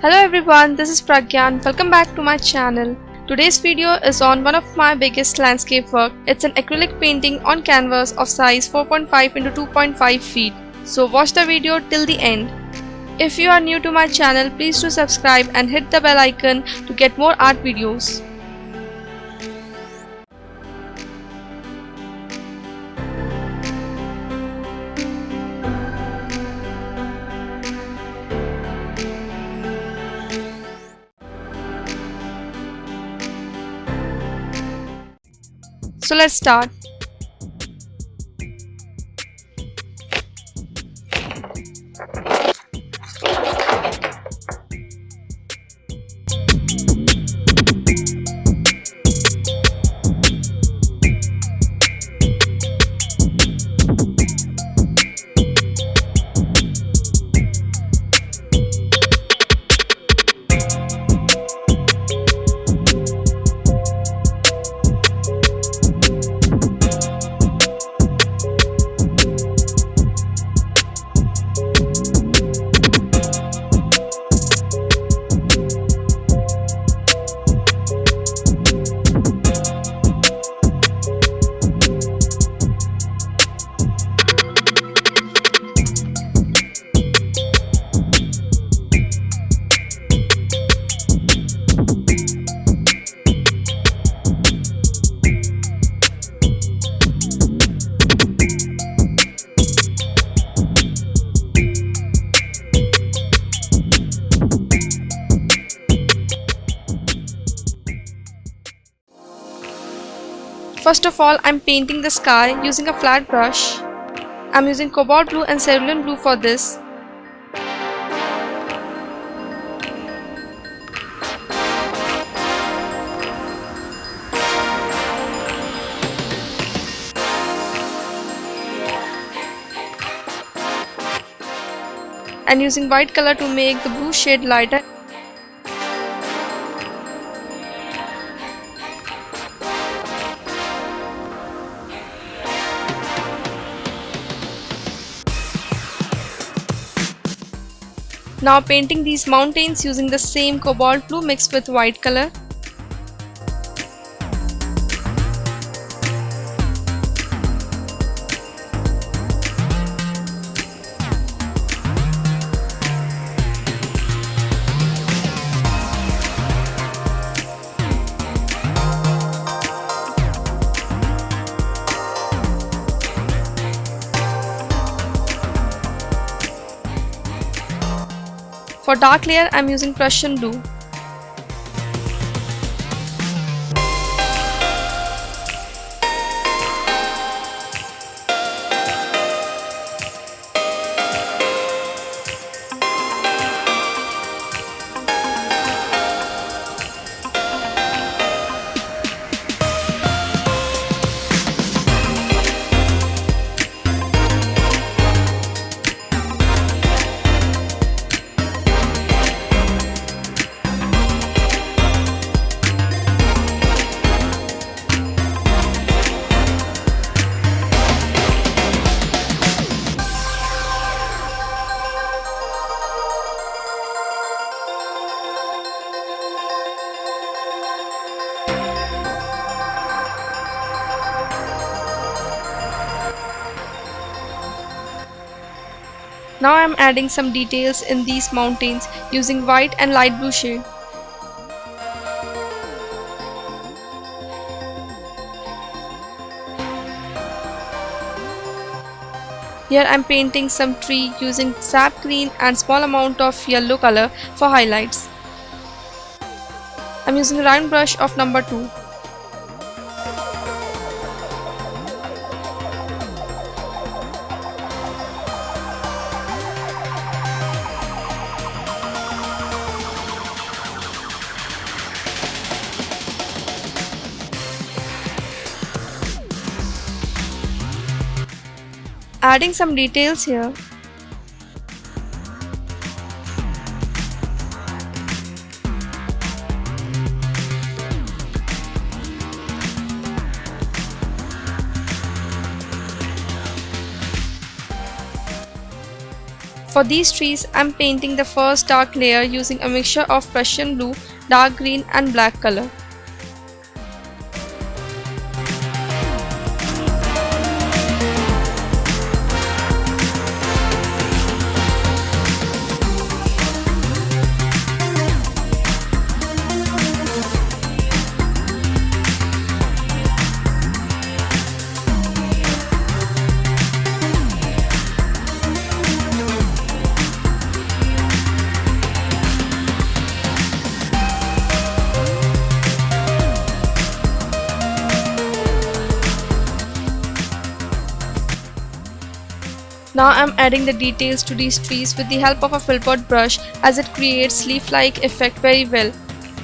Hello everyone, this is Pragyan. Welcome back to my channel. Today's video is on one of my biggest landscape work. It's an acrylic painting on canvas of size 4.5 into 2.5 feet. So watch the video till the end. If you are new to my channel, please do subscribe and hit the bell icon to get more art videos. So let's start. First of all, I'm painting the sky using a flat brush. I'm using cobalt blue and cerulean blue for this. And using white color to make the blue shade lighter. Now painting these mountains using the same cobalt blue mixed with white color. For dark layer, I am using Prussian blue. Now I am adding some details in these mountains using white and light blue shade. Here I am painting some tree using sap green and small amount of yellow color for highlights. I am using a round brush of number 2. Adding some details here. For these trees, I'm painting the first dark layer using a mixture of Prussian blue, dark green and black color. Now I'm adding the details to these trees with the help of a Filbert brush as it creates leaf-like effect very well.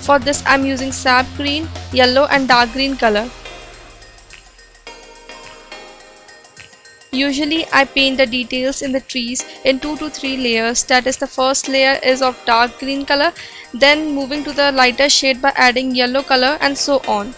For this I'm using sap green, yellow and dark green color. Usually I paint the details in the trees in 2 to 3 layers, that is the first layer is of dark green color, then moving to the lighter shade by adding yellow color and so on.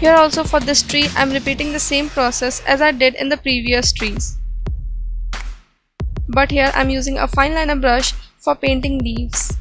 Here also for this tree I am repeating the same process as I did in the previous trees. But here I am using a fine liner brush for painting leaves.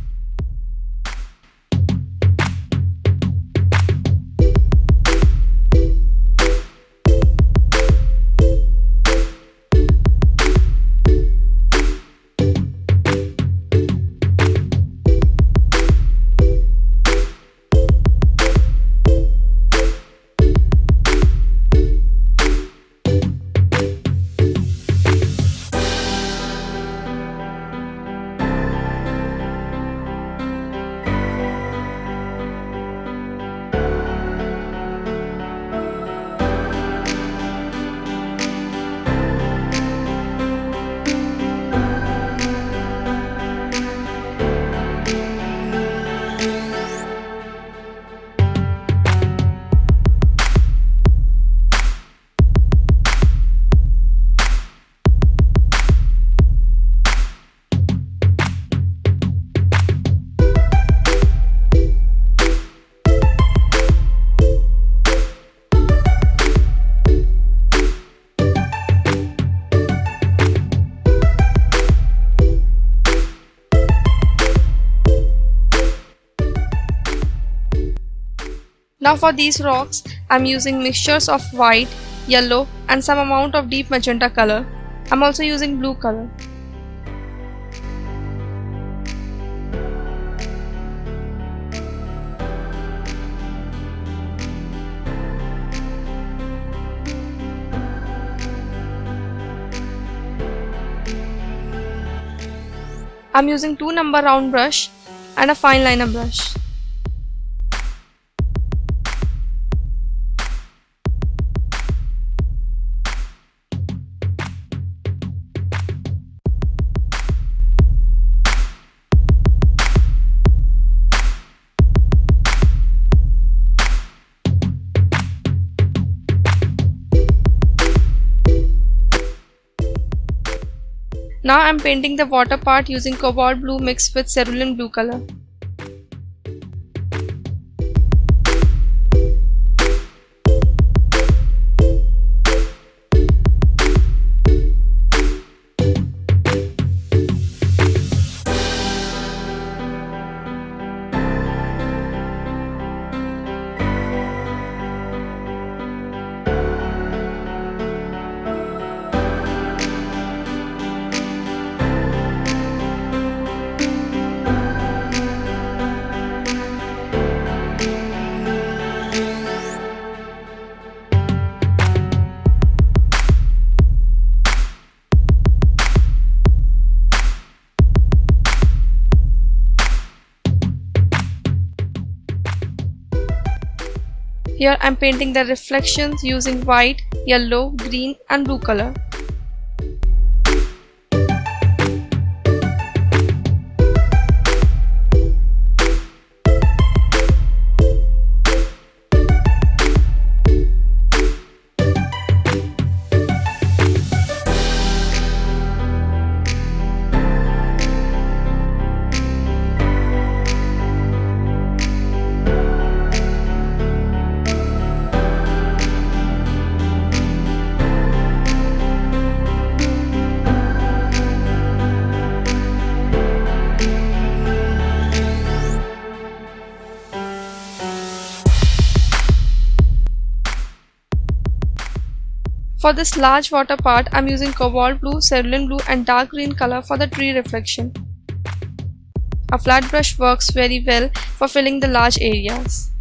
Now for these rocks, I am using mixtures of white, yellow and some amount of deep magenta color. I am also using blue color. I am using 2 number round brush and a fine liner brush. Now I am painting the water part using cobalt blue mixed with cerulean blue color. Here I'm painting the reflections using white, yellow, green and blue color. For this large water part, I'm using cobalt blue, cerulean blue and dark green color for the tree reflection. A flat brush works very well for filling the large areas.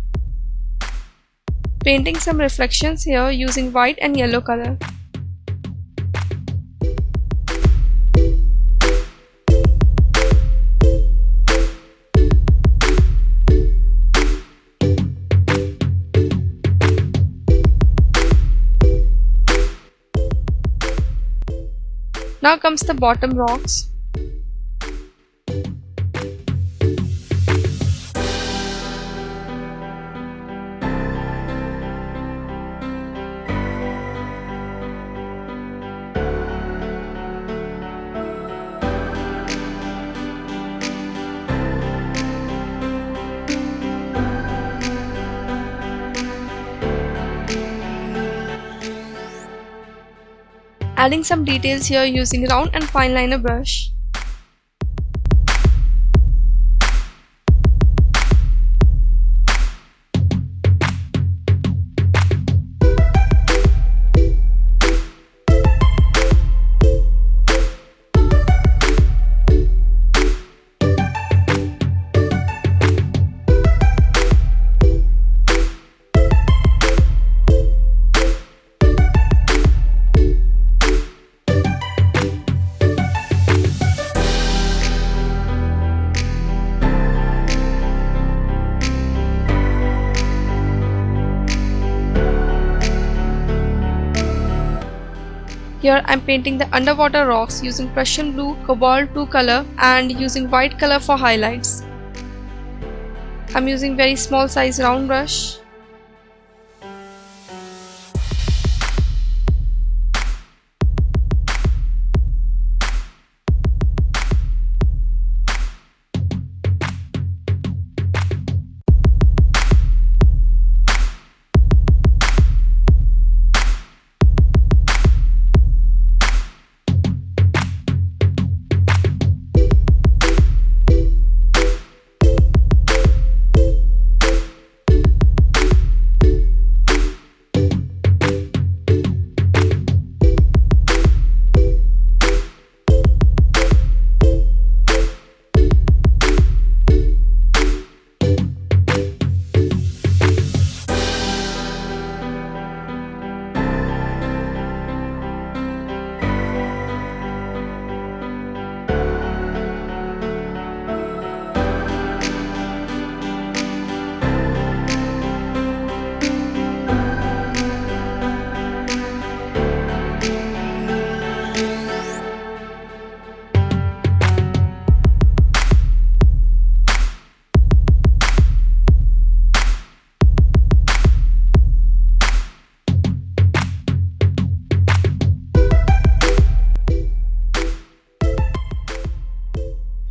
Painting some reflections here using white and yellow color. Now comes the bottom rocks. Adding some details here using round and fine liner brush. Here I'm painting the underwater rocks using Prussian blue, cobalt blue color and using white color for highlights. I'm using very small size round brush.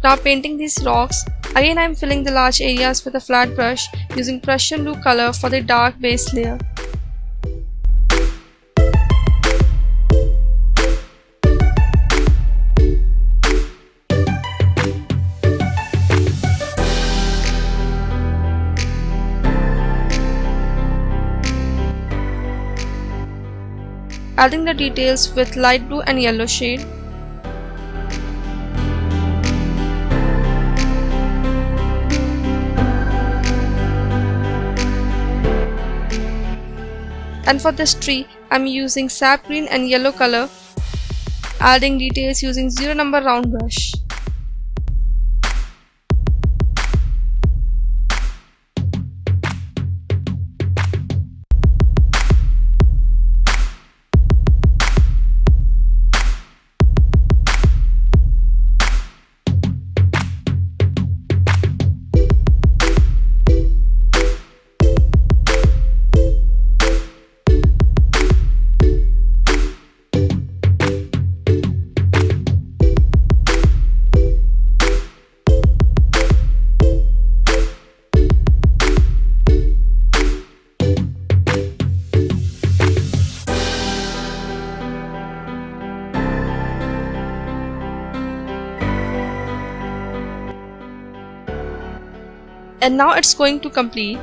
Now painting these rocks, again I am filling the large areas with a flat brush using Prussian blue color for the dark base layer. Adding the details with light blue and yellow shade. And for this tree, I am using sap green and yellow color, adding details using 0 number round brush. and now it's going to complete.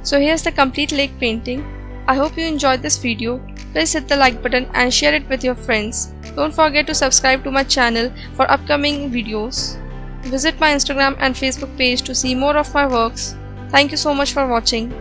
So here's the complete lake painting. I hope you enjoyed this video. Please hit the like button and share it with your friends. Don't forget to subscribe to my channel for upcoming videos. Visit my Instagram and Facebook page to see more of my works. Thank you so much for watching.